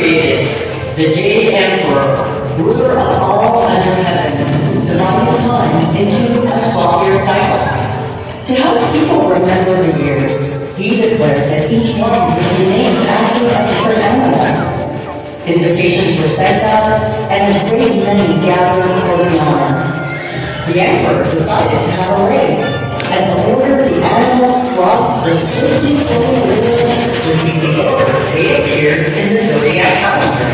created, the Jade Emperor, ruler of all under heaven, divided time into a 12-year cycle. To help people remember the years, he declared that each one would be named after a different animal. Invitations were sent out, and a great many gathered for the honor. The emperor decided to have a race, and the order the animals crossed the swiftly flowing river would be the order they appeared in the Zodiac calendar.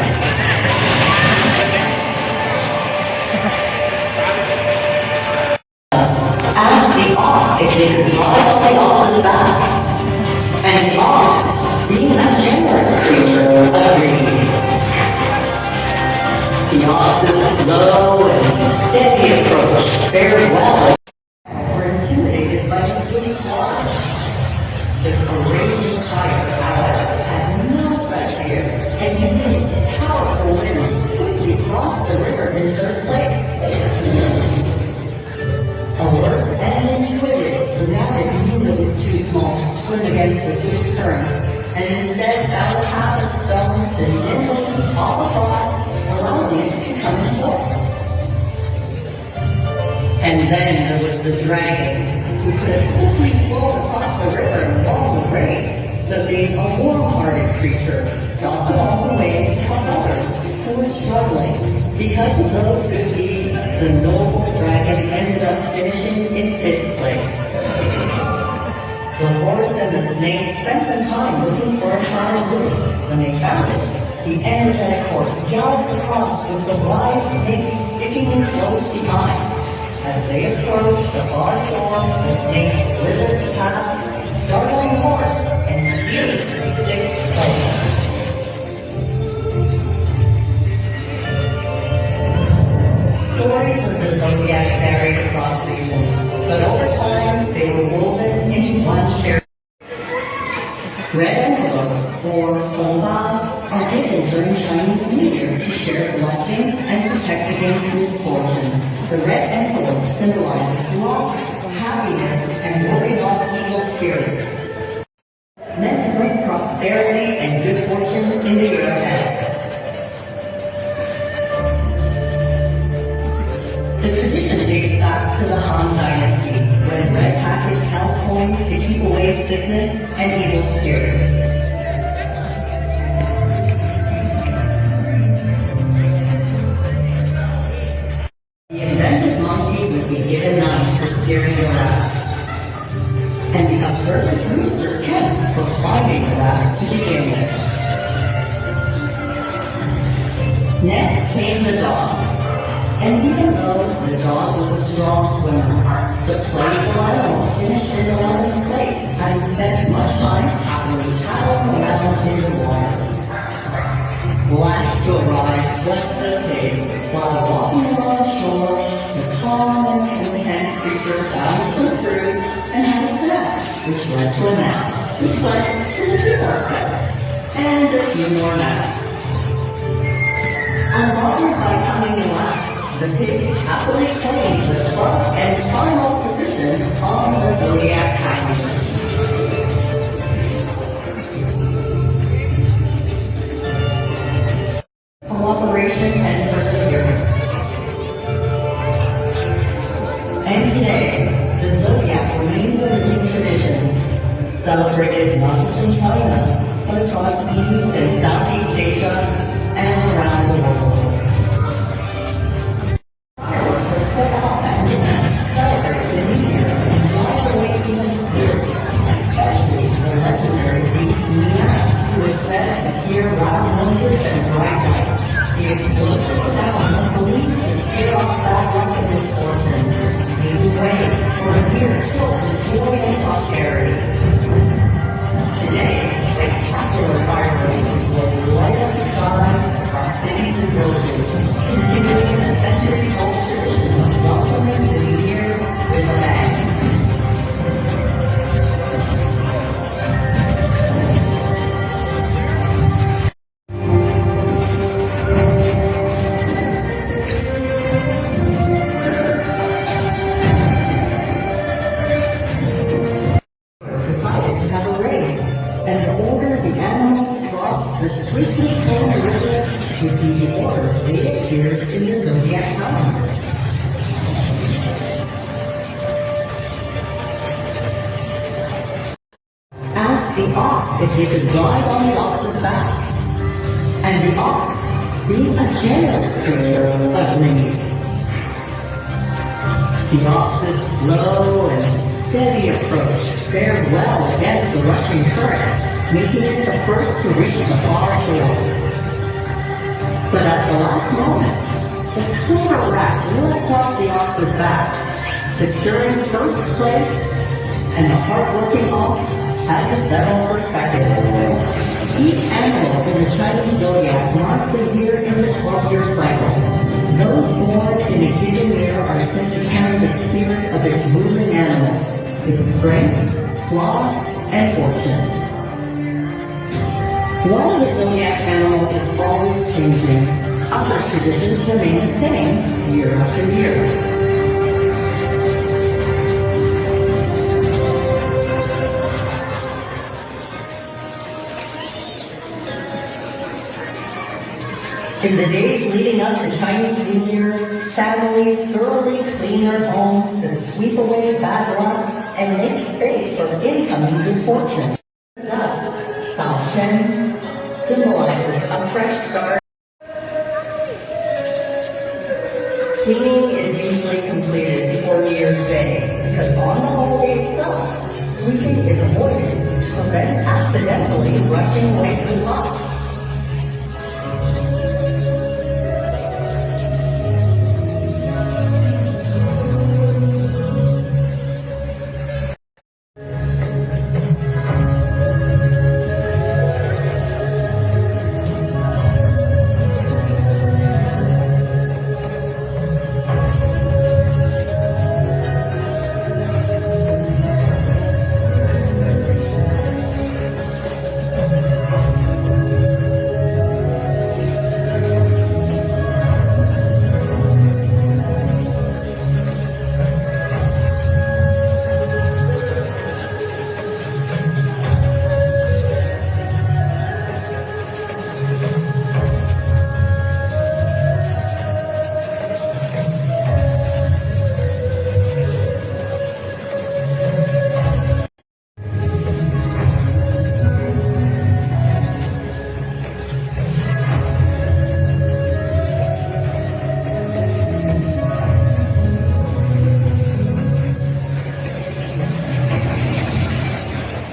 Asked the ox if they could ride on the ox's back, and the ox, being a generous creature, agreed. The ox's slow and steady approach fared well. Were intimidated by the swift water. The courageous tiger, however, had no such fear, and using its powerful limbs, quickly crossed the river in third place. Alert and intuitive, the rabbit knew it was too small to swim against the swift current, and instead found half a stone to nimbly hop across, allowing it to come and forth. And then there was the dragon, who could have quickly flown across the river and won the race, but being a warm-hearted creature, stopped along the way to help others who were struggling. Because of those good deeds, the noble dragon ended up finishing in 5th place. The horse and the snake spent some time looking for a charmed loose. When they found it, the energetic horse galloped across with the wise snake sticking close behind. As they approached the far shore, the snake slithered past the startling horse and steered to 6th place. Stories of the Zodiac varied across regions, but over time they were woven into one shared. Red envelopes, or Hongbao, are given during Chinese New Year to share blessings and protect against misfortune. The red envelope symbolizes luck, happiness, and warding off evil spirits, meant to bring prosperity and good fortune in the year ahead. The tradition dates back to the Han Dynasty, when red packets held coins to keep away sickness and evil spirits. The inventive monkey would be given 9 for steering the raft, and the observant rooster 10 for climbing the raft to begin with. Next came the dog. And even though the dog was a strong swimmer, the playful animal finished in 11th place, having spent much time happily paddling around in the water. Last to arrive was the pig. While walking along the shore, the calm and content creature found some fruit and had a snack, which led to a nap, which led to a few more steps, and a few more naps. Unbothered by coming in last, the pig happily claimed the 12th and final position on the Zodiac calendar. Cooperation and perseverance. And today, the Zodiac remains a living tradition, celebrated not just in China, but across East and Southeast Asia and around the world. And to swiftly flow the river with the order they appeared in the Zodiac calendar. Ask the ox if he could ride on the ox's back, and the ox, being a generous creature, agreed. The ox's slow and steady approach fared well against the rushing current, making it the first to reach the far shore. But at the last moment, the clever rat left off the ox's back, securing first place, and the hard-working ox had to settle for second. Each animal in the Chinese Zodiac marks a year in the 12-year cycle. Those born in a given year are said to carry the spirit of its ruling animal, its strength, flaws, and fortune. While the Zodiac animal is always changing, other traditions remain the same year after year. In the days leading up to Chinese New Year, families thoroughly clean their homes to sweep away bad luck and make space for incoming good fortune. Thus, Sao Chen symbolizes a fresh start. Cleaning is usually completed before New Year's Day because on the holiday itself, sweeping is avoided to prevent accidentally rushing away good luck.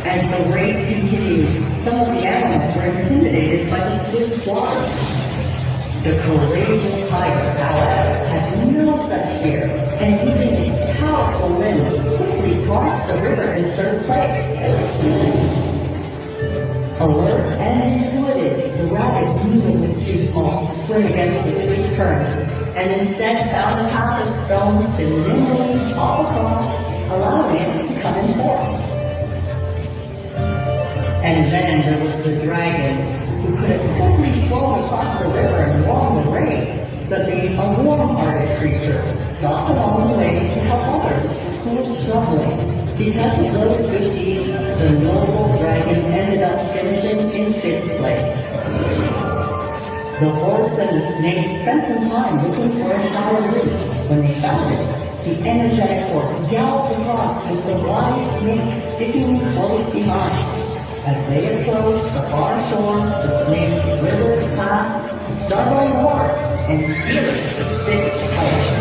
As the race continued, some of the animals were intimidated by the swift water. The courageous tiger, however, had no such fear, and using his powerful limbs, quickly crossed the river in third place. Alert and intuitive, the rabbit knew it was too small to swim against the swift current, and instead found a path of stones to nimbly hop across, allowing it to come in fourth. And then there was the dragon, who could have quickly flown across the river and won the race, but being a warm-hearted creature, stopped along the way to help others who were struggling. Because of those good deeds, the noble dragon ended up finishing in 5th place. The horse and the snake spent some time looking for a shallow route. When they found it, the energetic horse galloped across with the wise snake sticking close behind. As they approached the far shore, the snakes slithered past the struggling horse and stealing the 6th place.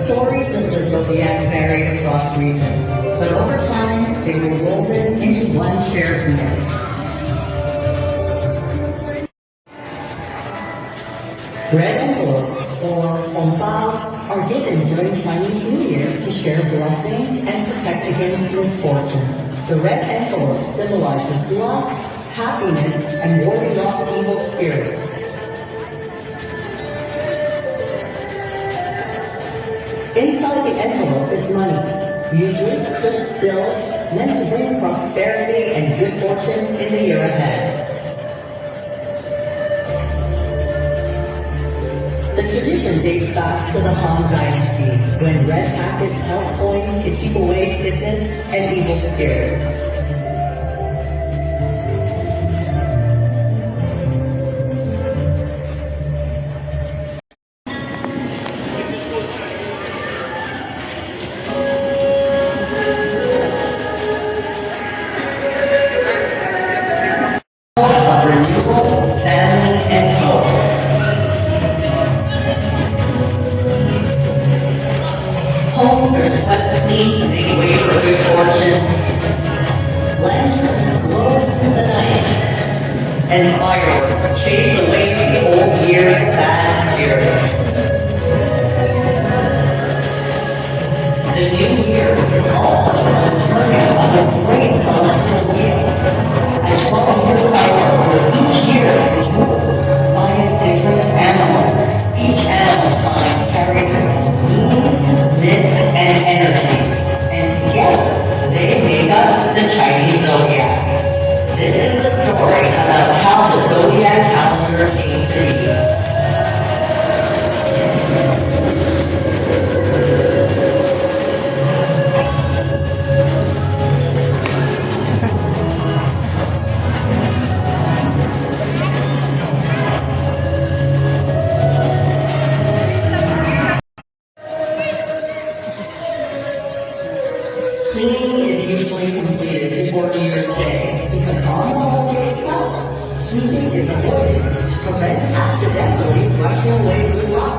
Stories of the Zodiac varied across regions, but over time they were woven into one shared myth. Red envelopes, or hongbao, are given during Chinese New Year to share blessings and protect against misfortune. The red envelope symbolizes luck, happiness, and warding off evil spirits. Inside the envelope is money, usually crisp bills meant to bring prosperity and good fortune in the year ahead. The tradition dates back to the Han Dynasty, when red packets held coins to keep away sickness and evil spirits. Of renewal, family, and hope. Homes are swept clean to make way for good fortune. Lanterns glow through the night, and fireworks chase away the old year's bad spirits. The new year is also the turning of a great celestial wheel, a 12-year cycle where each year is ruled by a different animal. Each animal sign carries its own meanings, myths, and energies, and together they make up the Chinese Zodiac. This is a story about how the Zodiac calendar came to be. Cleaning is usually completed before New Year's Day because on the holiday itself, sweeping is avoided to prevent accidentally brushing away good luck.